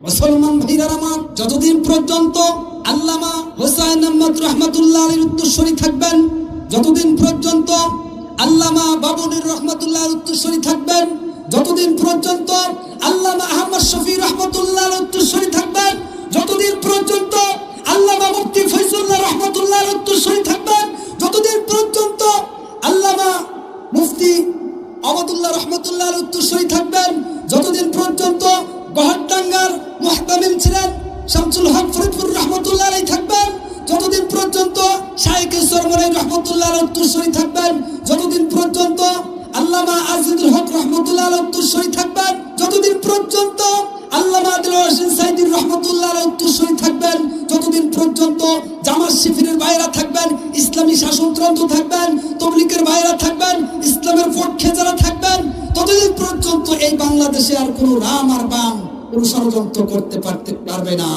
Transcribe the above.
মুসলমান ভাইরা আমার, যতদিন পর্যন্ত আল্লামা হোসাইন আহমদ রহমাতুল্লাহ আলাইহির উত্তরসূরি থাকবেন, যতদিন পর্যন্ত আল্লামা বাবুনির রহমাতুল্লাহ উত্তরসূরি থাকবেন, যতদিন পর্যন্ত আল্লামা আহমদ শফি রহমাতুল্লাহ উত্তরসূরি থাকবেন, যতদিন পর্যন্ত আল্লামা মুফতি ফয়জুল্লাহ রহমাতুল্লাহ উত্তরসূরি থাকবেন, যতদিন পর্যন্ত আল্লামা মুফতি আবদুল্লাহ রহমাতুল্লাহ উত্তরসূরি থাকবেন, যতদিন পর্যন্ত গহরডাঙ্গার মুহতামিম ছিলেন শামসুল হক ফরিদপুর রহমাতুল্লাহ আলাইহি থাকবেন, যতদিন পর্যন্ত শাইখ সরমরাই রহমাতুল্লাহ আলাইহি উত্তরসূরি থাকবেন, যতদিন পর্যন্ত আল্লামা আজিদুল হক রহমাতুল্লাহ আলাইহি উত্তরসূরি থাকবেন, যতদিন পর্যন্ত আল্লামা দিলওয়ার হোসেন সাইদী রহমাতুল্লাহ আলাইহি উত্তরসূরি থাকবেন, যতদিন পর্যন্ত জামাত শিবিরের ভাইরা থাকবেন, ইসলামী শাসনতন্ত্র থাকবেন, তাবলীগের ভাইরা থাকবেন, ইসলামের পক্ষে যারা থাকবেন, ততদিন পর্যন্ত এই বাংলাদেশে আর কোনো রাম আর বাম কোনো ষড়যন্ত্র করতে পারবে না।